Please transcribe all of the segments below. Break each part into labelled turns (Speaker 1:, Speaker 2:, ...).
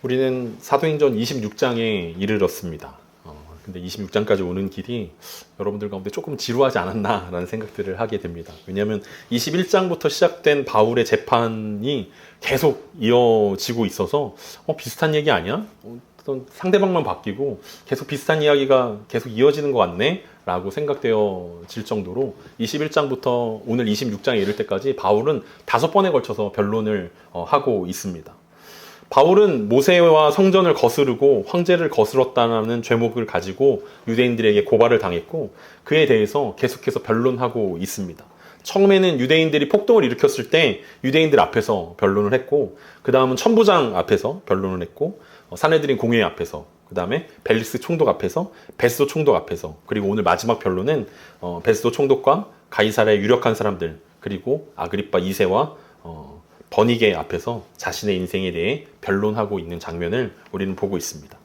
Speaker 1: 우리는 사도행전 26장에 이르렀습니다. 근데 26장까지 오는 길이 여러분들 가운데 조금 지루하지 않았나라는 생각들을 하게 됩니다. 왜냐하면 21장부터 시작된 바울의 재판이 계속 이어지고 있어서 비슷한 얘기 아니야? 어떤 상대방만 바뀌고 계속 비슷한 이야기가 계속 이어지는 것 같네? 라고 생각되어질 정도로 21장부터 오늘 26장에 이를 때까지 바울은 5번에 걸쳐서 변론을 하고 있습니다. 바울은 모세와 성전을 거스르고 황제를 거스렀다는 죄목을 가지고 유대인들에게 고발을 당했고 그에 대해서 계속해서 변론하고 있습니다. 처음에는 유대인들이 폭동을 일으켰을 때 유대인들 앞에서 변론을 했고 그 다음은 천부장 앞에서 변론을 했고 산헤드린 공회 앞에서 그 다음에 벨리스 총독 앞에서 베스도 총독 앞에서 그리고 오늘 마지막 변론은 베스도 총독과 가이사랴의 유력한 사람들 그리고 아그리파 2세와 버니게 앞에서 자신의 인생에 대해 변론하고 있는 장면을 우리는 보고 있습니다.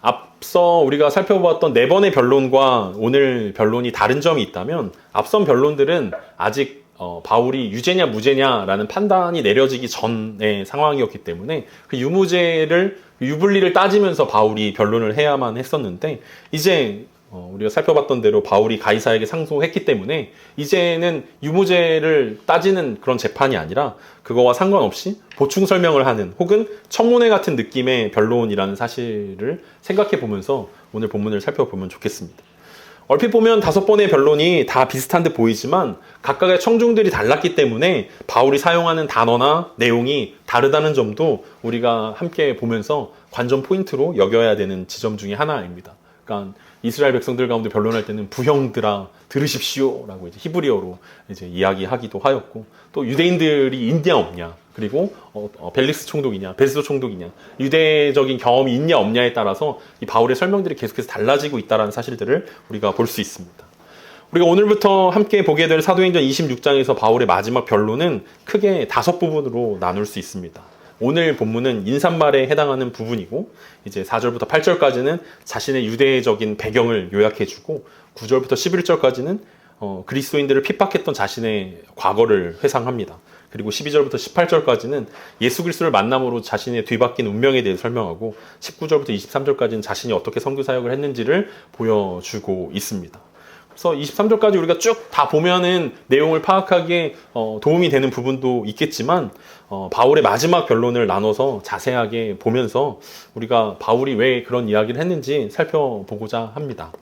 Speaker 1: 앞서 우리가 살펴보았던 4번의 변론과 오늘 변론이 다른 점이 있다면 앞선 변론들은 아직 바울이 유죄냐 무죄냐라는 판단이 내려지기 전의 상황이었기 때문에 그 유불리를 따지면서 바울이 변론을 해야만 했었는데 이제 우리가 살펴봤던 대로 바울이 가이사에게 상소했기 때문에 이제는 유무죄를 따지는 그런 재판이 아니라 그거와 상관없이 보충 설명을 하는 혹은 청문회 같은 느낌의 변론이라는 사실을 생각해 보면서 오늘 본문을 살펴보면 좋겠습니다. 얼핏 보면 5번의 변론이 다 비슷한 듯 보이지만 각각의 청중들이 달랐기 때문에 바울이 사용하는 단어나 내용이 다르다는 점도 우리가 함께 보면서 관전 포인트로 여겨야 되는 지점 중에 하나입니다. 그러니까 이스라엘 백성들 가운데 변론할 때는 부형들아 들으십시오라고 이제 히브리어로 이제 이야기하기도 하였고 또 유대인들이 있냐 없냐 그리고 벨리스 총독이냐 베스도 총독이냐 유대적인 경험이 있냐 없냐에 따라서 이 바울의 설명들이 계속해서 달라지고 있다는 사실들을 우리가 볼 수 있습니다. 우리가 오늘부터 함께 보게 될 사도행전 26장에서 바울의 마지막 변론은 크게 5부분으로 나눌 수 있습니다. 오늘 본문은 인사말에 해당하는 부분이고 이제 4절부터 8절까지는 자신의 유대적인 배경을 요약해주고 9절부터 11절까지는 그리스도인들을 핍박했던 자신의 과거를 회상합니다. 그리고 12절부터 18절까지는 예수 그리스도를 만남으로 자신의 뒤바뀐 운명에 대해 설명하고 19절부터 23절까지는 자신이 어떻게 선교 사역을 했는지를 보여주고 있습니다. 그래서 23절까지 우리가 쭉 다 보면은 내용을 파악하기에 도움이 되는 부분도 있겠지만 바울의 마지막 변론을 나눠서 자세하게 보면서 우리가 바울이 왜 그런 이야기를 했는지 살펴보고자 합니다.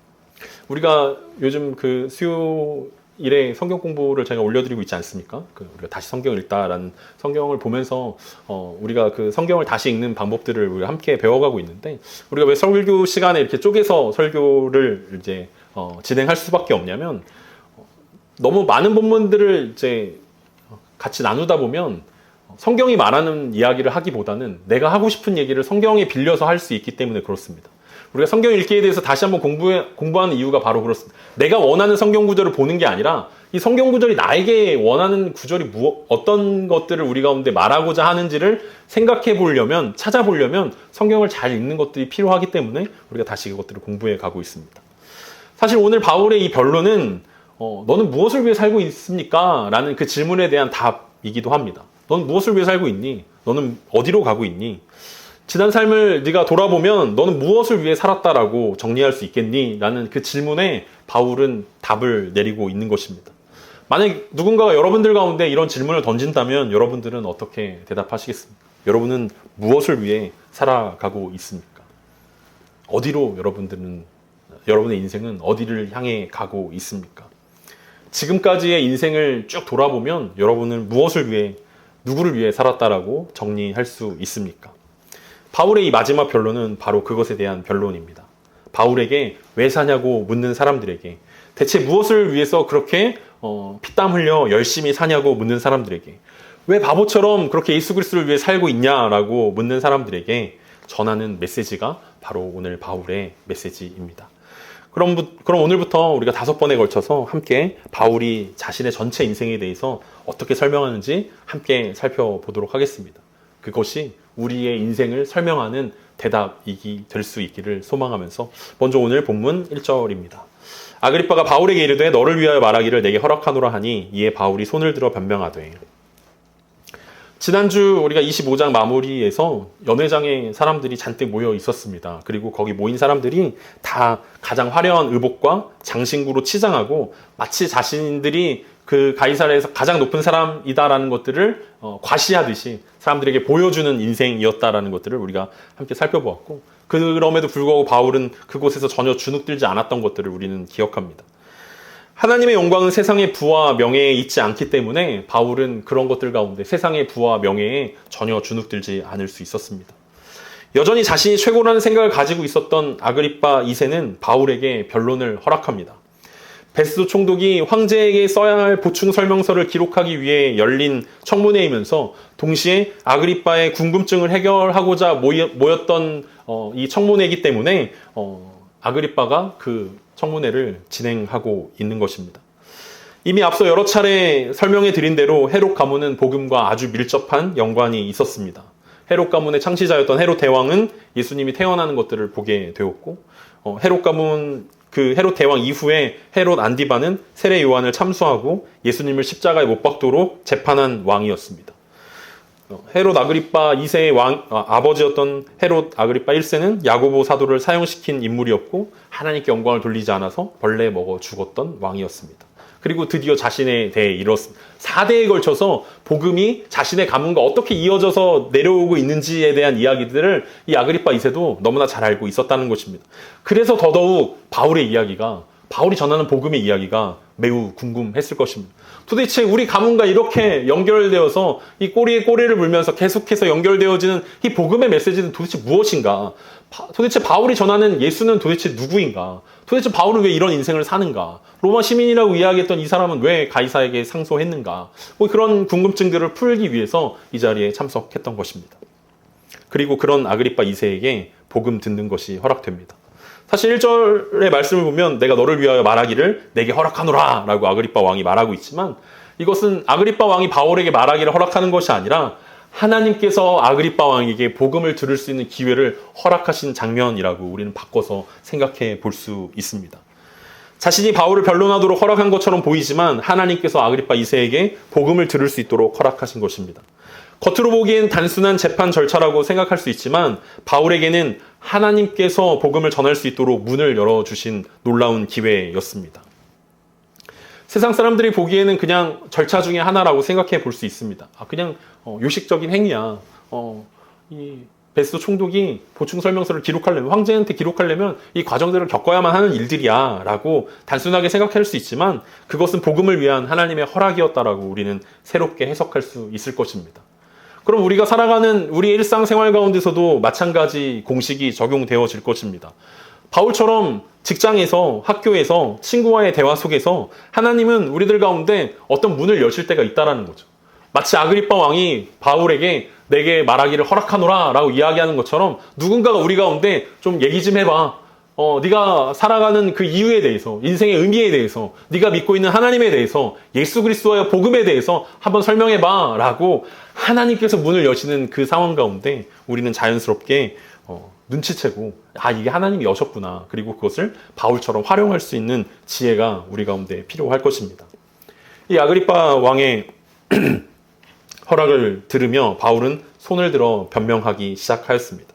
Speaker 1: 우리가 요즘 그 수요일에 성경 공부를 제가 올려드리고 있지 않습니까? 우리가 다시 성경을 읽다라는 성경을 보면서 우리가 그 성경을 다시 읽는 방법들을 우리가 함께 배워가고 있는데 우리가 왜 설교 시간에 이렇게 쪼개서 설교를 이제 진행할 수밖에 없냐면 너무 많은 본문들을 이제 같이 나누다 보면 성경이 말하는 이야기를 하기보다는 내가 하고 싶은 얘기를 성경에 빌려서 할 수 있기 때문에 그렇습니다. 우리가 성경 읽기에 대해서 다시 한번 공부하는 이유가 바로 그렇습니다. 내가 원하는 성경 구절을 보는 게 아니라 이 성경 구절이 나에게 원하는 구절이 어떤 것들을 우리 가운데 말하고자 하는지를 생각해 보려면 찾아보려면 성경을 잘 읽는 것들이 필요하기 때문에 우리가 다시 그것들을 공부해 가고 있습니다. 사실 오늘 바울의 이 변론은 너는 무엇을 위해 살고 있습니까? 라는 그 질문에 대한 답이기도 합니다. 너는 무엇을 위해 살고 있니? 너는 어디로 가고 있니? 지난 삶을 네가 돌아보면 너는 무엇을 위해 살았다라고 정리할 수 있겠니? 라는 그 질문에 바울은 답을 내리고 있는 것입니다. 만약 누군가가 여러분들 가운데 이런 질문을 던진다면 여러분들은 어떻게 대답하시겠습니까? 여러분은 무엇을 위해 살아가고 있습니까? 어디로 여러분의 인생은 어디를 향해 가고 있습니까? 지금까지의 인생을 쭉 돌아보면 여러분은 무엇을 위해, 누구를 위해 살았다라고 정리할 수 있습니까? 바울의 이 마지막 변론은 바로 그것에 대한 변론입니다. 바울에게 왜 사냐고 묻는 사람들에게 대체 무엇을 위해서 그렇게 피땀 흘려 열심히 사냐고 묻는 사람들에게 왜 바보처럼 그렇게 예수 그리스도를 위해 살고 있냐라고 묻는 사람들에게 전하는 메시지가 바로 오늘 바울의 메시지입니다. 그럼 오늘부터 우리가 5번에 걸쳐서 함께 바울이 자신의 전체 인생에 대해서 어떻게 설명하는지 함께 살펴보도록 하겠습니다. 그것이 우리의 인생을 설명하는 대답이 될 수 있기를 소망하면서 먼저 오늘 본문 1절입니다. 아그리빠가 바울에게 이르되 너를 위하여 말하기를 내게 허락하노라 하니 이에 바울이 손을 들어 변명하되 지난주 우리가 25장 마무리에서 연회장에 사람들이 잔뜩 모여 있었습니다. 그리고 거기 모인 사람들이 다 가장 화려한 의복과 장신구로 치장하고 마치 자신들이 그 가이사랴에서 가장 높은 사람이다라는 것들을 과시하듯이 사람들에게 보여주는 인생이었다라는 것들을 우리가 함께 살펴보았고, 그럼에도 불구하고 바울은 그곳에서 전혀 주눅들지 않았던 것들을 우리는 기억합니다. 하나님의 영광은 세상의 부와 명예에 있지 않기 때문에 바울은 그런 것들 가운데 세상의 부와 명예에 전혀 주눅들지 않을 수 있었습니다. 여전히 자신이 최고라는 생각을 가지고 있었던 아그리빠 2세는 바울에게 변론을 허락합니다. 베스도 총독이 황제에게 써야 할 보충 설명서를 기록하기 위해 열린 청문회이면서 동시에 아그리빠의 궁금증을 해결하고자 모였던 이 청문회이기 때문에 아그리빠가 그 청문회를 진행하고 있는 것입니다. 이미 앞서 여러 차례 설명해 드린 대로 헤롯 가문은 복음과 아주 밀접한 연관이 있었습니다. 헤롯 가문의 창시자였던 헤롯 대왕은 예수님이 태어나는 것들을 보게 되었고, 헤롯 가문 그 헤롯 대왕 이후에 헤롯 안디바는 세례 요한을 참수하고 예수님을 십자가에 못 박도록 재판한 왕이었습니다. 헤롯 아그리빠 2세의 아버지였던 헤롯 아그리빠 1세는 야고보 사도를 사형시킨 인물이었고 하나님께 영광을 돌리지 않아서 벌레 먹어 죽었던 왕이었습니다. 그리고 드디어 자신에 대해 이뤘습니다. 4대에 걸쳐서 복음이 자신의 가문과 어떻게 이어져서 내려오고 있는지에 대한 이야기들을 이 아그리빠 2세도 너무나 잘 알고 있었다는 것입니다. 그래서 더더욱 바울의 이야기가, 바울이 전하는 복음의 이야기가 매우 궁금했을 것입니다. 도대체 우리 가문과 이렇게 연결되어서 이 꼬리에 꼬리를 물면서 계속해서 연결되어지는 이 복음의 메시지는 도대체 무엇인가? 도대체 바울이 전하는 예수는 도대체 누구인가? 도대체 바울은 왜 이런 인생을 사는가? 로마 시민이라고 이야기했던 이 사람은 왜 가이사에게 상소했는가? 뭐 그런 궁금증들을 풀기 위해서 이 자리에 참석했던 것입니다. 그리고 그런 아그리빠 2세에게 복음 듣는 것이 허락됩니다. 사실 1절의 말씀을 보면 내가 너를 위하여 말하기를 내게 허락하노라 라고 아그리빠 왕이 말하고 있지만, 이것은 아그리빠 왕이 바울에게 말하기를 허락하는 것이 아니라 하나님께서 아그리빠 왕에게 복음을 들을 수 있는 기회를 허락하신 장면이라고 우리는 바꿔서 생각해 볼 수 있습니다. 자신이 바울을 변론하도록 허락한 것처럼 보이지만 하나님께서 아그리빠 2세에게 복음을 들을 수 있도록 허락하신 것입니다. 겉으로 보기엔 단순한 재판 절차라고 생각할 수 있지만 바울에게는 하나님께서 복음을 전할 수 있도록 문을 열어주신 놀라운 기회였습니다. 세상 사람들이 보기에는 그냥 절차 중에 하나라고 생각해 볼 수 있습니다. 그냥 요식적인 행위야. 이 베스도 총독이 보충 설명서를 기록하려면, 황제한테 기록하려면 이 과정들을 겪어야만 하는 일들이야 라고 단순하게 생각할 수 있지만, 그것은 복음을 위한 하나님의 허락이었다라고 우리는 새롭게 해석할 수 있을 것입니다. 그럼 우리가 살아가는 우리 일상생활 가운데서도 마찬가지 공식이 적용되어질 것입니다. 바울처럼 직장에서, 학교에서, 친구와의 대화 속에서 하나님은 우리들 가운데 어떤 문을 여실 때가 있다라는 거죠. 마치 아그리빠 왕이 바울에게 내게 말하기를 허락하노라 라고 이야기하는 것처럼 누군가가 우리 가운데 좀 얘기 좀 해봐. 네가 살아가는 그 이유에 대해서, 인생의 의미에 대해서, 네가 믿고 있는 하나님에 대해서, 예수 그리스도와의 복음에 대해서 한번 설명해봐 라고 하나님께서 문을 여시는 그 상황 가운데 우리는 자연스럽게 눈치채고 이게 하나님이 여셨구나. 그리고 그것을 바울처럼 활용할 수 있는 지혜가 우리 가운데 필요할 것입니다. 이 아그리빠 왕의 허락을 들으며 바울은 손을 들어 변명하기 시작하였습니다.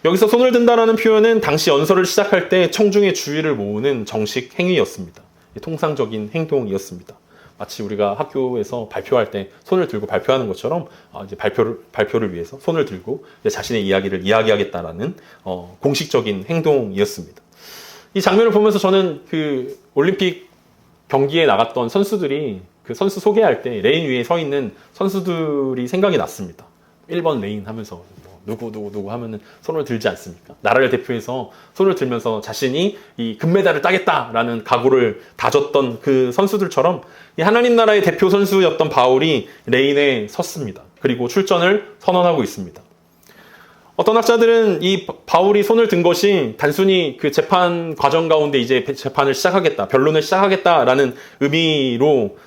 Speaker 1: 여기서 손을 든다라는 표현은 당시 연설을 시작할 때 청중의 주의를 모으는 정식 행위였습니다. 통상적인 행동이었습니다. 마치 우리가 학교에서 발표할 때 손을 들고 발표하는 것처럼 이제 발표를 위해서 손을 들고 이제 자신의 이야기를 이야기하겠다라는 공식적인 행동이었습니다. 이 장면을 보면서 저는 그 올림픽 경기에 나갔던 선수들이 그 선수 소개할 때 레인 위에 서 있는 선수들이 생각이 났습니다. 1번 레인 하면서 누구 하면은 손을 들지 않습니까? 나라를 대표해서 손을 들면서 자신이 이 금메달을 따겠다라는 각오를 다졌던 그 선수들처럼 이 하나님 나라의 대표 선수였던 바울이 레인에 섰습니다. 그리고 출전을 선언하고 있습니다. 어떤 학자들은 이 바울이 손을 든 것이 단순히 그 재판 과정 가운데 이제 재판을 시작하겠다, 변론을 시작하겠다라는 의미로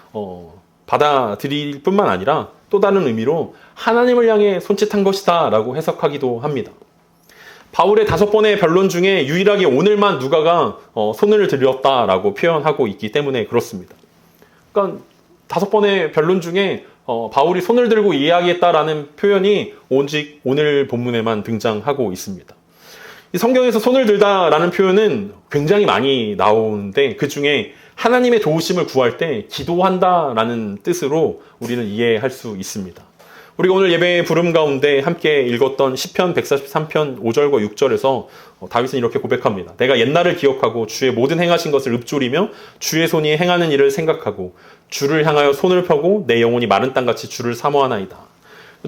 Speaker 1: 받아들일 뿐만 아니라 또 다른 의미로 하나님을 향해 손짓한 것이다 라고 해석하기도 합니다. 바울의 5번의 변론 중에 유일하게 오늘만 누가가 손을 들었다라고 표현하고 있기 때문에 그렇습니다. 그러니까 5번의 변론 중에 바울이 손을 들고 이야기했다라는 표현이 오직 오늘 본문에만 등장하고 있습니다. 이 성경에서 손을 들다라는 표현은 굉장히 많이 나오는데 그 중에 하나님의 도우심을 구할 때 기도한다라는 뜻으로 우리는 이해할 수 있습니다. 우리가 오늘 예배의 부름 가운데 함께 읽었던 시편 143편 5절과 6절에서 다윗은 이렇게 고백합니다. 내가 옛날을 기억하고 주의 모든 행하신 것을 읊조리며 주의 손이 행하는 일을 생각하고 주를 향하여 손을 펴고 내 영혼이 마른 땅같이 주를 사모하나이다.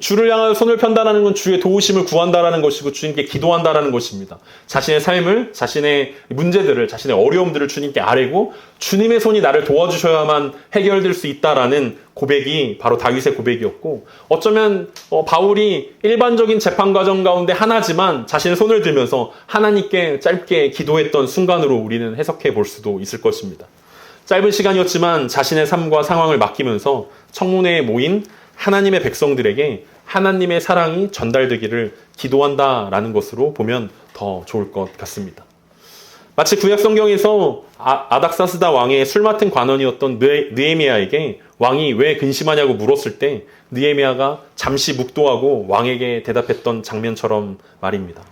Speaker 1: 주를 향하여 손을 편다라는 건 주의 도우심을 구한다라는 것이고 주님께 기도한다라는 것입니다. 자신의 삶을, 자신의 문제들을, 자신의 어려움들을 주님께 아뢰고 주님의 손이 나를 도와주셔야만 해결될 수 있다라는 고백이 바로 다윗의 고백이었고, 어쩌면 바울이 일반적인 재판 과정 가운데 하나지만 자신의 손을 들면서 하나님께 짧게 기도했던 순간으로 우리는 해석해 볼 수도 있을 것입니다. 짧은 시간이었지만 자신의 삶과 상황을 맡기면서 청문회에 모인 하나님의 백성들에게 하나님의 사랑이 전달되기를 기도한다라는 것으로 보면 더 좋을 것 같습니다. 마치 구약 성경에서 아닥사스다 왕의 술 맡은 관원이었던 느헤미야에게 왕이 왜 근심하냐고 물었을 때 느헤미야가 잠시 묵도하고 왕에게 대답했던 장면처럼 말입니다.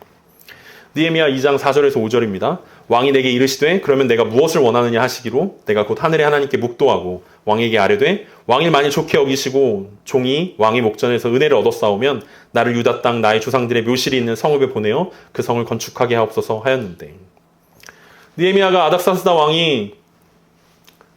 Speaker 1: 느헤미야 2장 4절에서 5절입니다. 왕이 내게 이르시되 그러면 내가 무엇을 원하느냐 하시기로 내가 곧 하늘의 하나님께 묵도하고 왕에게 아뢰되 왕을 많이 좋게 여기시고 종이 왕의 목전에서 은혜를 얻었사오면 나를 유다 땅 나의 조상들의 묘실이 있는 성읍에 보내어 그 성을 건축하게 하옵소서 하였는데, 느헤미야가 아닥사스다 왕이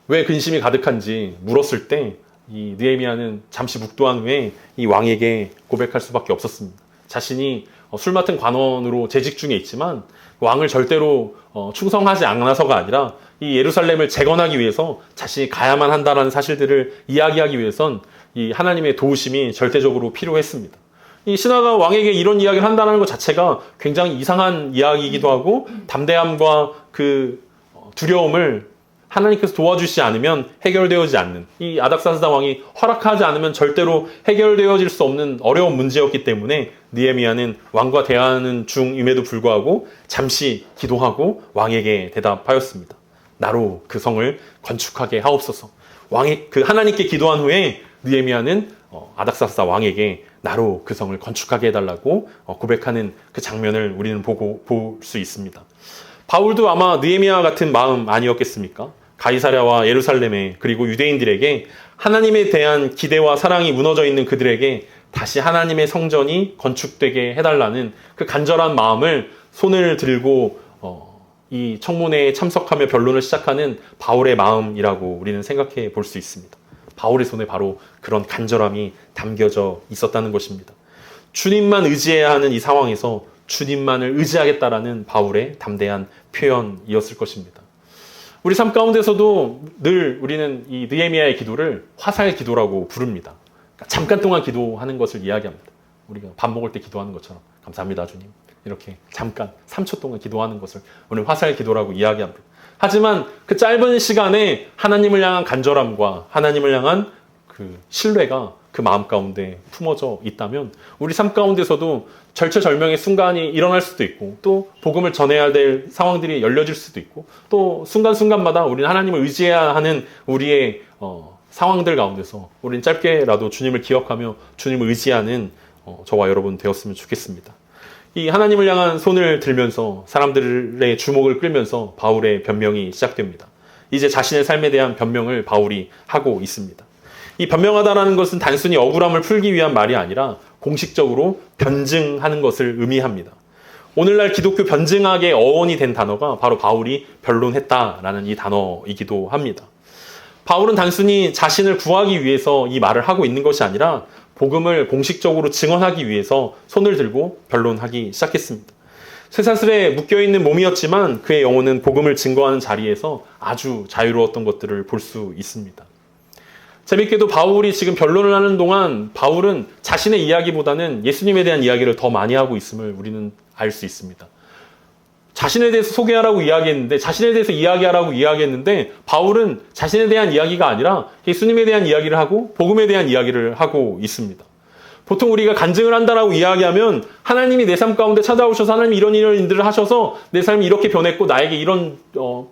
Speaker 1: 왜 근심이 가득한지 물었을 때 이 느헤미야는 잠시 묵도한 후에 이 왕에게 고백할 수밖에 없었습니다. 자신이 술 맡은 관원으로 재직 중에 있지만 왕을 절대로 충성하지 않아서가 아니라 이 예루살렘을 재건하기 위해서 자신이 가야만 한다는 사실들을 이야기하기 위해선 이 하나님의 도우심이 절대적으로 필요했습니다. 이 신하가 왕에게 이런 이야기를 한다는 것 자체가 굉장히 이상한 이야기이기도 하고 담대함과 그 두려움을 하나님께서 도와주시지 않으면 해결되어지지 않는, 이 아닥사스다 왕이 허락하지 않으면 절대로 해결되어질 수 없는 어려운 문제였기 때문에 느헤미야는 왕과 대화하는 중임에도 불구하고 잠시 기도하고 왕에게 대답하였습니다. 나로 그 성을 건축하게 하옵소서. 왕이 그 하나님께 기도한 후에 느헤미야는 아닥사스다 왕에게 나로 그 성을 건축하게 해달라고 고백하는 그 장면을 우리는 볼 수 있습니다. 바울도 아마 느헤미야 같은 마음 아니었겠습니까? 가이사랴와 예루살렘에 그리고 유대인들에게 하나님에 대한 기대와 사랑이 무너져 있는 그들에게 다시 하나님의 성전이 건축되게 해달라는 그 간절한 마음을 손을 들고 이 청문회에 참석하며 변론을 시작하는 바울의 마음이라고 우리는 생각해 볼 수 있습니다. 바울의 손에 바로 그런 간절함이 담겨져 있었다는 것입니다. 주님만 의지해야 하는 이 상황에서 주님만을 의지하겠다라는 바울의 담대한 표현이었을 것입니다. 우리 삶 가운데서도 늘 우리는 이 느헤미야의 기도를 화살 기도라고 부릅니다. 그러니까 잠깐 동안 기도하는 것을 이야기합니다. 우리가 밥 먹을 때 기도하는 것처럼 감사합니다 주님, 이렇게 잠깐 3초 동안 기도하는 것을 오늘 화살 기도라고 이야기합니다. 하지만 그 짧은 시간에 하나님을 향한 간절함과 하나님을 향한 그 신뢰가 그 마음 가운데 품어져 있다면 우리 삶 가운데서도 절체절명의 순간이 일어날 수도 있고, 또 복음을 전해야 될 상황들이 열려질 수도 있고, 또 순간순간마다 우리는 하나님을 의지해야 하는 우리의 상황들 가운데서 우리는 짧게라도 주님을 기억하며 주님을 의지하는 저와 여러분 되었으면 좋겠습니다. 이 하나님을 향한 손을 들면서 사람들의 주목을 끌면서 바울의 변명이 시작됩니다. 이제 자신의 삶에 대한 변명을 바울이 하고 있습니다. 이 변명하다라는 것은 단순히 억울함을 풀기 위한 말이 아니라 공식적으로 변증하는 것을 의미합니다. 오늘날 기독교 변증학의 어원이 된 단어가 바로 바울이 변론했다라는 이 단어이기도 합니다. 바울은 단순히 자신을 구하기 위해서 이 말을 하고 있는 것이 아니라 복음을 공식적으로 증언하기 위해서 손을 들고 변론하기 시작했습니다. 쇠사슬에 묶여있는 몸이었지만 그의 영혼은 복음을 증거하는 자리에서 아주 자유로웠던 것들을 볼 수 있습니다. 재밌게도 바울이 지금 변론을 하는 동안 바울은 자신의 이야기보다는 예수님에 대한 이야기를 더 많이 하고 있음을 우리는 알 수 있습니다. 자신에 대해서 소개하라고 이야기했는데, 자신에 대해서 이야기하라고 이야기했는데 바울은 자신에 대한 이야기가 아니라 예수님에 대한 이야기를 하고 복음에 대한 이야기를 하고 있습니다. 보통 우리가 간증을 한다라고 이야기하면 하나님이 내 삶 가운데 찾아오셔서 하나님이 이런 일들을 하셔서 내 삶이 이렇게 변했고 나에게 이런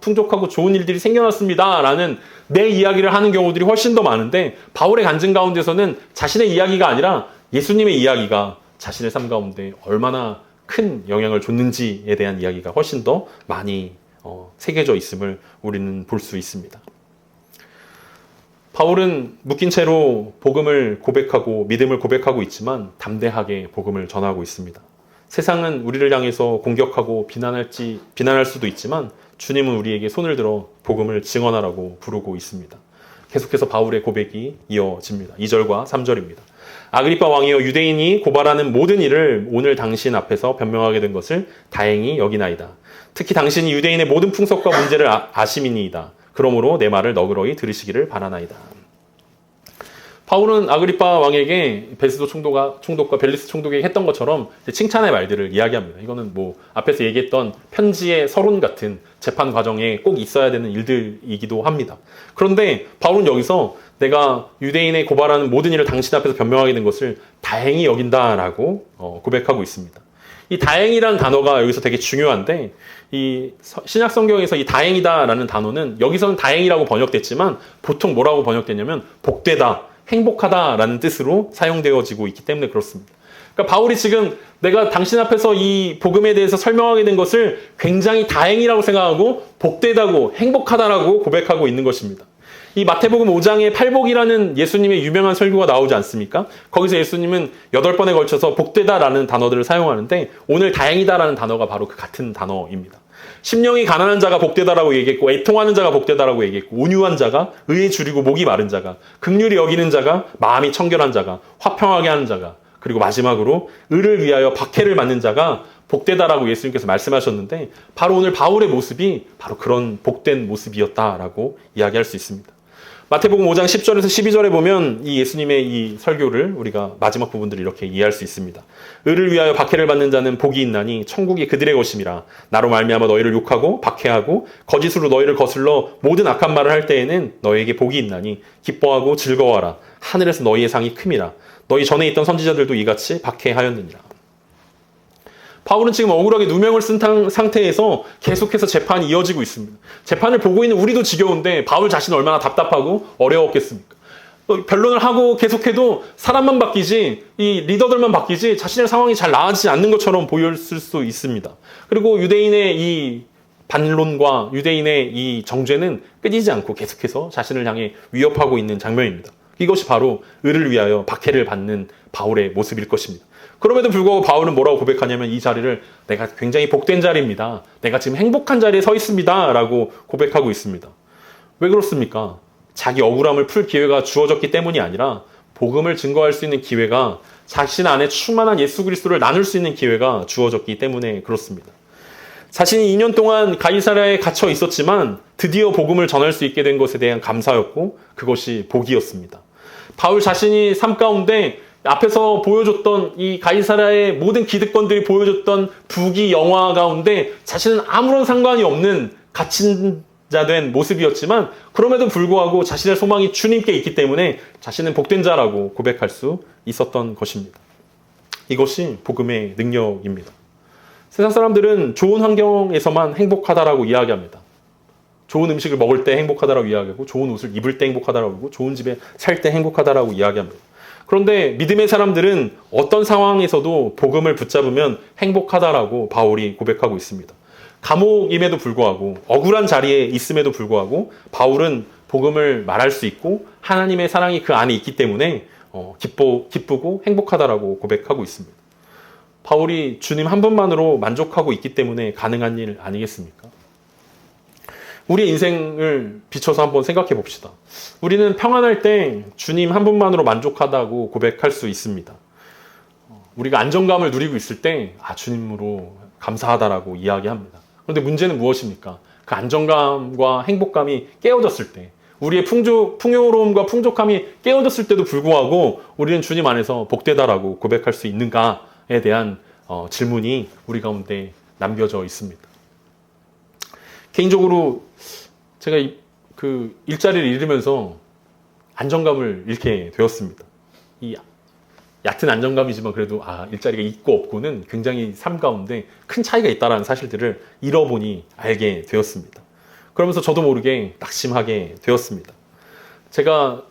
Speaker 1: 풍족하고 좋은 일들이 생겨났습니다 라는 내 이야기를 하는 경우들이 훨씬 더 많은데, 바울의 간증 가운데서는 자신의 이야기가 아니라 예수님의 이야기가 자신의 삶 가운데 얼마나 큰 영향을 줬는지에 대한 이야기가 훨씬 더 많이 새겨져 있음을 우리는 볼 수 있습니다. 바울은 묶인 채로 복음을 고백하고 믿음을 고백하고 있지만 담대하게 복음을 전하고 있습니다. 세상은 우리를 향해서 공격하고 비난할 수도 있지만 주님은 우리에게 손을 들어 복음을 증언하라고 부르고 있습니다. 계속해서 바울의 고백이 이어집니다. 2절과 3절입니다. 아그리빠 왕이여, 유대인이 고발하는 모든 일을 오늘 당신 앞에서 변명하게 된 것을 다행히 여기나이다. 특히 당신이 유대인의 모든 풍속과 문제를 아심이니이다. 그러므로 내 말을 너그러이 들으시기를 바라나이다. 바울은 아그리빠 왕에게 베스도 총독과 벨리스 총독에게 했던 것처럼 칭찬의 말들을 이야기합니다. 이거는 뭐 앞에서 얘기했던 편지의 서론 같은 재판 과정에 꼭 있어야 되는 일들이기도 합니다. 그런데 바울은 여기서 내가 유대인의 고발하는 모든 일을 당신 앞에서 변명하게 된 것을 다행히 여긴다라고 고백하고 있습니다. 이 다행이라는 단어가 여기서 되게 중요한데, 이 신약 성경에서 이 다행이다라는 단어는 여기서는 다행이라고 번역됐지만 보통 뭐라고 번역됐냐면 복되다, 행복하다라는 뜻으로 사용되어지고 있기 때문에 그렇습니다. 그러니까 바울이 지금 내가 당신 앞에서 이 복음에 대해서 설명하게 된 것을 굉장히 다행이라고 생각하고 복되다고 행복하다라고 고백하고 있는 것입니다. 이 마태복음 5장에 팔복이라는 예수님의 유명한 설교가 나오지 않습니까? 거기서 예수님은 8번에 걸쳐서 복되다라는 단어들을 사용하는데 오늘 다행이다라는 단어가 바로 그 같은 단어입니다. 심령이 가난한 자가 복되다라고 얘기했고, 애통하는 자가 복되다라고 얘기했고, 온유한 자가, 의에 줄이고 목이 마른 자가, 긍휼히 여기는 자가, 마음이 청결한 자가, 화평하게 하는 자가, 그리고 마지막으로 의를 위하여 박해를 받는 자가 복되다라고 예수님께서 말씀하셨는데, 바로 오늘 바울의 모습이 바로 그런 복된 모습이었다라고 이야기할 수 있습니다. 마태복음 5장 10절에서 12절에 보면 이 예수님의 이 설교를 우리가 마지막 부분들을 이렇게 이해할 수 있습니다. 의를 위하여 박해를 받는 자는 복이 있나니 천국이 그들의 것임이라. 나로 말미암아 너희를 욕하고 박해하고 거짓으로 너희를 거슬러 모든 악한 말을 할 때에는 너희에게 복이 있나니 기뻐하고 즐거워하라. 하늘에서 너희의 상이 큼이라. 너희 전에 있던 선지자들도 이같이 박해하였느니라. 바울은 지금 억울하게 누명을 쓴 상태에서 계속해서 재판이 이어지고 있습니다. 재판을 보고 있는 우리도 지겨운데 바울 자신은 얼마나 답답하고 어려웠겠습니까? 변론을 하고 계속해도 사람만 바뀌지, 이 리더들만 바뀌지 자신의 상황이 잘 나아지지 않는 것처럼 보였을 수 있습니다. 그리고 유대인의 이 반론과 유대인의 이 정죄는 끊이지 않고 계속해서 자신을 향해 위협하고 있는 장면입니다. 이것이 바로 의를 위하여 박해를 받는 바울의 모습일 것입니다. 그럼에도 불구하고 바울은 뭐라고 고백하냐면 이 자리를 내가 굉장히 복된 자리입니다. 내가 지금 행복한 자리에 서 있습니다. 라고 고백하고 있습니다. 왜 그렇습니까? 자기 억울함을 풀 기회가 주어졌기 때문이 아니라 복음을 증거할 수 있는 기회가, 자신 안에 충만한 예수 그리스도를 나눌 수 있는 기회가 주어졌기 때문에 그렇습니다. 자신이 2년 동안 가이사랴에 갇혀 있었지만 드디어 복음을 전할 수 있게 된 것에 대한 감사였고 그것이 복이었습니다. 바울 자신이 삶 가운데 앞에서 보여줬던 이 가이사랴의 모든 기득권들이 보여줬던 부귀 영화 가운데 자신은 아무런 상관이 없는 갇힌 자 된 모습이었지만 그럼에도 불구하고 자신의 소망이 주님께 있기 때문에 자신은 복된 자라고 고백할 수 있었던 것입니다. 이것이 복음의 능력입니다. 세상 사람들은 좋은 환경에서만 행복하다라고 이야기합니다. 좋은 음식을 먹을 때 행복하다라고 이야기하고, 좋은 옷을 입을 때 행복하다라고 하고, 좋은 집에 살 때 행복하다라고 이야기합니다. 그런데 믿음의 사람들은 어떤 상황에서도 복음을 붙잡으면 행복하다라고 바울이 고백하고 있습니다. 감옥임에도 불구하고, 억울한 자리에 있음에도 불구하고 바울은 복음을 말할 수 있고 하나님의 사랑이 그 안에 있기 때문에 기쁘고 행복하다라고 고백하고 있습니다. 바울이 주님 한 분만으로 만족하고 있기 때문에 가능한 일 아니겠습니까? 우리의 인생을 비춰서 한번 생각해 봅시다. 우리는 평안할 때 주님 한 분만으로 만족하다고 고백할 수 있습니다. 우리가 안정감을 누리고 있을 때 주님으로 감사하다라고 이야기합니다. 그런데 문제는 무엇입니까? 그 안정감과 행복감이 깨어졌을 때, 우리의 풍요로움과 풍족함이 깨어졌을 때도 불구하고 우리는 주님 안에서 복되다라고 고백할 수 있는가에 대한 질문이 우리 가운데 남겨져 있습니다. 개인적으로 제가 그 일자리를 잃으면서 안정감을 잃게 되었습니다. 이 얕은 안정감이지만 그래도 일자리가 있고 없고는 굉장히 삶 가운데 큰 차이가 있다는 사실들을 잃어보니 알게 되었습니다. 그러면서 저도 모르게 낙심하게 되었습니다. 제가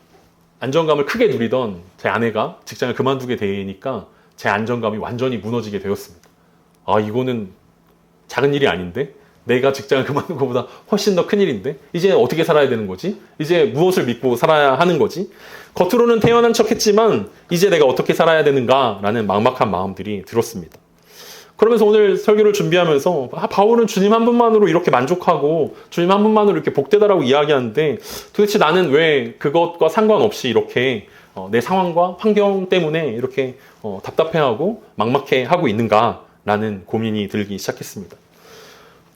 Speaker 1: 안정감을 크게 누리던 제 아내가 직장을 그만두게 되니까 제 안정감이 완전히 무너지게 되었습니다. 이거는 작은 일이 아닌데? 내가 직장을 그만둔 것보다 훨씬 더 큰 일인데? 이제 어떻게 살아야 되는 거지? 이제 무엇을 믿고 살아야 하는 거지? 겉으로는 태어난 척 했지만 이제 내가 어떻게 살아야 되는가라는 막막한 마음들이 들었습니다. 그러면서 오늘 설교를 준비하면서 바울은 주님 한 분만으로 이렇게 만족하고 주님 한 분만으로 이렇게 복되다라고 이야기하는데 도대체 나는 왜 그것과 상관없이 이렇게 내 상황과 환경 때문에 이렇게 답답해하고 막막해하고 있는가라는 고민이 들기 시작했습니다.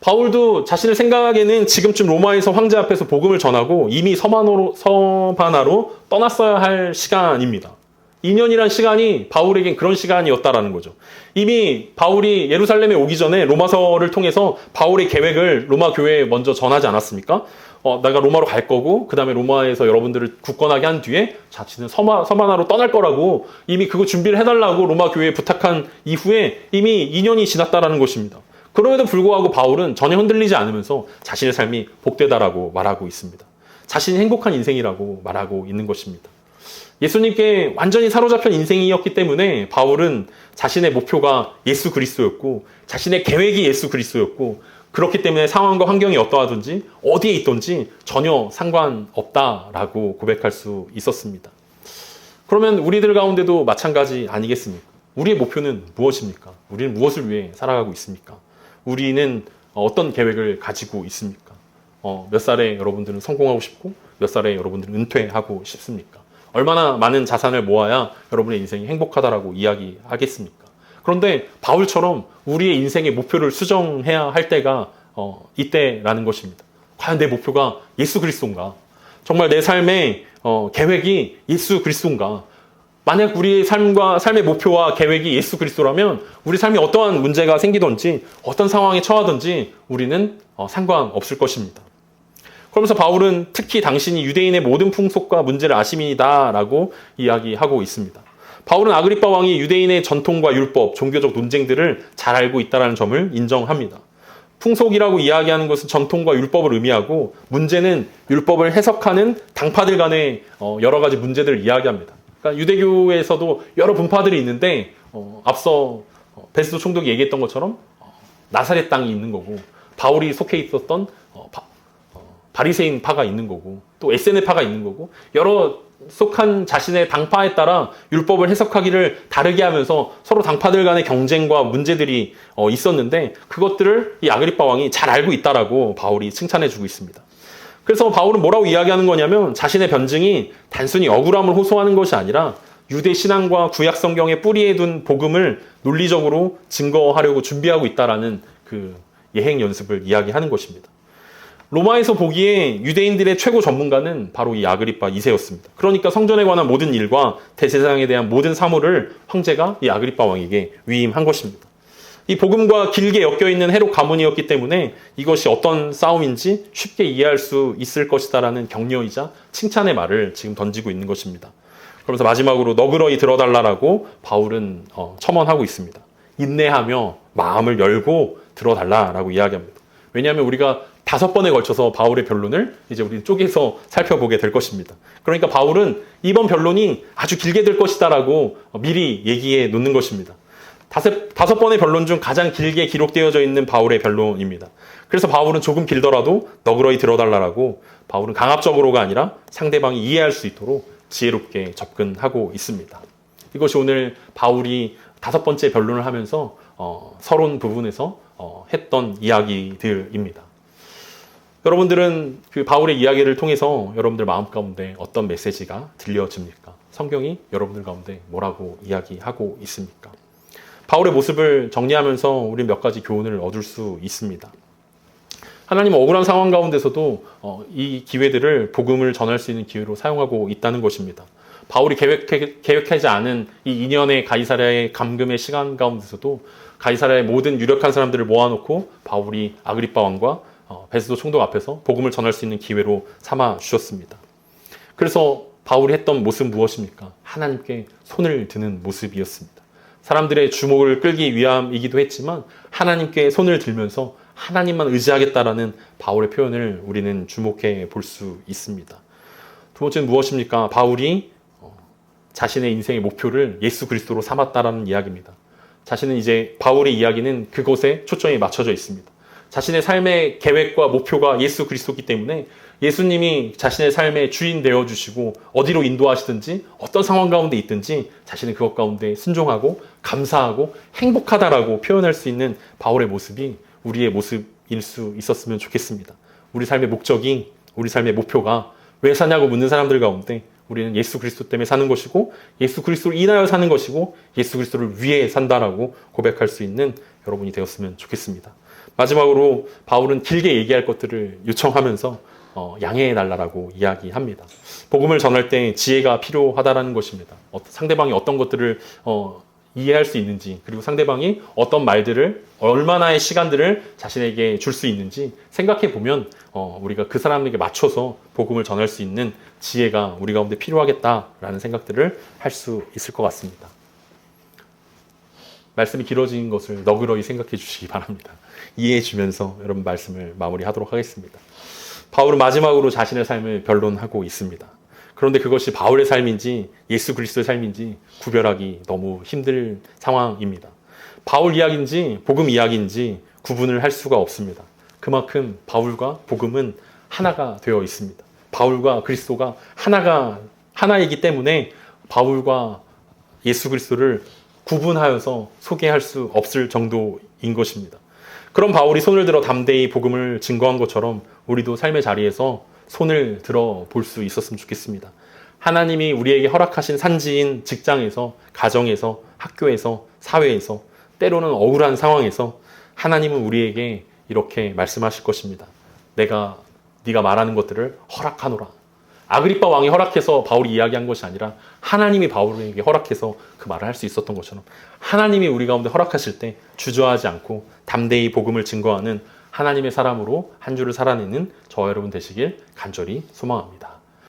Speaker 1: 바울도 자신의 생각에는 지금쯤 로마에서 황제 앞에서 복음을 전하고 이미 서바나로 떠났어야 할 시간입니다. 2년이란 시간이 바울에겐 그런 시간이었다라는 거죠. 이미 바울이 예루살렘에 오기 전에 로마서를 통해서 바울의 계획을 로마 교회에 먼저 전하지 않았습니까? 내가 로마로 갈 거고 그 다음에 로마에서 여러분들을 굳건하게 한 뒤에 자신은 서바나로 떠날 거라고 이미 그거 준비를 해달라고 로마 교회에 부탁한 이후에 이미 2년이 지났다라는 것입니다. 그럼에도 불구하고 바울은 전혀 흔들리지 않으면서 자신의 삶이 복되다라고 말하고 있습니다. 자신이 행복한 인생이라고 말하고 있는 것입니다. 예수님께 완전히 사로잡힌 인생이었기 때문에 바울은 자신의 목표가 예수 그리스도였고 자신의 계획이 예수 그리스도였고 그렇기 때문에 상황과 환경이 어떠하든지 어디에 있든지 전혀 상관없다라고 고백할 수 있었습니다. 그러면 우리들 가운데도 마찬가지 아니겠습니까? 우리의 목표는 무엇입니까? 우리는 무엇을 위해 살아가고 있습니까? 우리는 어떤 계획을 가지고 있습니까? 몇 살에 여러분들은 성공하고 싶고 몇 살에 여러분들은 은퇴하고 싶습니까? 얼마나 많은 자산을 모아야 여러분의 인생이 행복하다라고 이야기하겠습니까? 그런데 바울처럼 우리의 인생의 목표를 수정해야 할 때가 이때라는 것입니다. 과연 내 목표가 예수 그리스도인가? 정말 내 삶의 계획이 예수 그리스도인가? 만약 우리의 삶의 목표와 계획이 예수 그리스도라면 우리 삶에 어떠한 문제가 생기든지 어떤 상황에 처하든지 우리는 상관없을 것입니다. 그러면서 바울은 특히 당신이 유대인의 모든 풍속과 문제를 아심이다라고 이야기하고 있습니다. 바울은 아그리빠 왕이 유대인의 전통과 율법, 종교적 논쟁들을 잘 알고 있다는 점을 인정합니다. 풍속이라고 이야기하는 것은 전통과 율법을 의미하고 문제는 율법을 해석하는 당파들 간의 여러 가지 문제들을 이야기합니다. 그러니까 유대교에서도 여러 분파들이 있는데 앞서 베스도 총독이 얘기했던 것처럼 나사렛 땅이 있는 거고 바울이 속해 있었던 바리새인 파가 있는 거고 또 에세네 파가 있는 거고 여러 속한 자신의 당파에 따라 율법을 해석하기를 다르게 하면서 서로 당파들 간의 경쟁과 문제들이 있었는데 그것들을 이 아그리빠 왕이 잘 알고 있다라고 바울이 칭찬해주고 있습니다. 그래서 바울은 뭐라고 이야기하는 거냐면 자신의 변증이 단순히 억울함을 호소하는 것이 아니라 유대 신앙과 구약 성경의 뿌리에 둔 복음을 논리적으로 증거하려고 준비하고 있다라는 그 예행 연습을 이야기하는 것입니다. 로마에서 보기에 유대인들의 최고 전문가는 바로 이 아그리빠 2세였습니다. 그러니까 성전에 관한 모든 일과 대제사장에 대한 모든 사무를 황제가 이 아그리빠 왕에게 위임한 것입니다. 이 복음과 길게 엮여있는 헤롯 가문이었기 때문에 이것이 어떤 싸움인지 쉽게 이해할 수 있을 것이다라는 격려이자 칭찬의 말을 지금 던지고 있는 것입니다. 그러면서 마지막으로 너그러이 들어달라라고 바울은 첨언하고 있습니다. 인내하며 마음을 열고 들어달라라고 이야기합니다. 왜냐하면 우리가 5번에 걸쳐서 바울의 변론을 이제 우리는 쪼개서 살펴보게 될 것입니다. 그러니까 바울은 이번 변론이 아주 길게 될 것이다라고 미리 얘기해 놓는 것입니다. 5번의 변론 중 가장 길게 기록되어져 있는 바울의 변론입니다. 그래서 바울은 조금 길더라도 너그러이 들어달라라고 바울은 강압적으로가 아니라 상대방이 이해할 수 있도록 지혜롭게 접근하고 있습니다. 이것이 오늘 바울이 5번째 변론을 하면서 서론 부분에서 했던 이야기들입니다. 여러분들은 그 바울의 이야기를 통해서 여러분들 마음 가운데 어떤 메시지가 들려집니까? 성경이 여러분들 가운데 뭐라고 이야기하고 있습니까? 바울의 모습을 정리하면서 우리 몇 가지 교훈을 얻을 수 있습니다. 하나님은 억울한 상황 가운데서도 이 기회들을 복음을 전할 수 있는 기회로 사용하고 있다는 것입니다. 바울이 계획하지 않은 이 2년의 가이사랴의 감금의 시간 가운데서도 가이사랴의 모든 유력한 사람들을 모아놓고 바울이 아그리빠 왕과 베스도 총독 앞에서 복음을 전할 수 있는 기회로 삼아 주셨습니다. 그래서 바울이 했던 모습 무엇입니까? 하나님께 손을 드는 모습이었습니다. 사람들의 주목을 끌기 위함이기도 했지만 하나님께 손을 들면서 하나님만 의지하겠다라는 바울의 표현을 우리는 주목해 볼 수 있습니다. 두 번째는 무엇입니까? 바울이 자신의 인생의 목표를 예수 그리스도로 삼았다라는 이야기입니다. 자신은 이제 바울의 이야기는 그것에 초점이 맞춰져 있습니다. 자신의 삶의 계획과 목표가 예수 그리스도이기 때문에 예수님이 자신의 삶의 주인 되어주시고 어디로 인도하시든지 어떤 상황 가운데 있든지 자신은 그것 가운데 순종하고 감사하고 행복하다라고 표현할 수 있는 바울의 모습이 우리의 모습일 수 있었으면 좋겠습니다. 우리 삶의 목적이, 우리 삶의 목표가 왜 사냐고 묻는 사람들 가운데 우리는 예수 그리스도 때문에 사는 것이고 예수 그리스도를 인하여 사는 것이고 예수 그리스도를 위해 산다라고 고백할 수 있는 여러분이 되었으면 좋겠습니다. 마지막으로 바울은 길게 얘기할 것들을 요청하면서 양해해 달라고 이야기합니다. 복음을 전할 때 지혜가 필요하다라는 것입니다. 상대방이 어떤 것들을 이해할 수 있는지, 그리고 상대방이 어떤 말들을 얼마나의 시간들을 자신에게 줄 수 있는지 생각해 보면 우리가 그 사람에게 맞춰서 복음을 전할 수 있는 지혜가 우리 가운데 필요하겠다라는 생각들을 할 수 있을 것 같습니다. 말씀이 길어진 것을 너그러이 생각해 주시기 바랍니다. 이해해 주면서 여러분 말씀을 마무리하도록 하겠습니다. 바울은 마지막으로 자신의 삶을 변론하고 있습니다. 그런데 그것이 바울의 삶인지 예수 그리스도의 삶인지 구별하기 너무 힘든 상황입니다. 바울 이야기인지 복음 이야기인지 구분을 할 수가 없습니다. 그만큼 바울과 복음은 하나가 되어 있습니다. 바울과 그리스도가 하나이기 때문에 바울과 예수 그리스도를 구분하여서 소개할 수 없을 정도인 것입니다. 그럼 바울이 손을 들어 담대히 복음을 증거한 것처럼 우리도 삶의 자리에서 손을 들어 볼 수 있었으면 좋겠습니다. 하나님이 우리에게 허락하신 산지인 직장에서, 가정에서, 학교에서, 사회에서, 때로는 억울한 상황에서 하나님은 우리에게 이렇게 말씀하실 것입니다. 네가 말하는 것들을 허락하노라. 아그리빠 왕이 허락해서 바울이 이야기한 것이 아니라 하나님이 바울에게 허락해서 그 말을 할 수 있었던 것처럼 하나님이 우리 가운데 허락하실 때 주저하지 않고 담대히 복음을 증거하는 하나님의 사람으로 한 주를 살아내는 저와 여러분 되시길 간절히 소망합니다.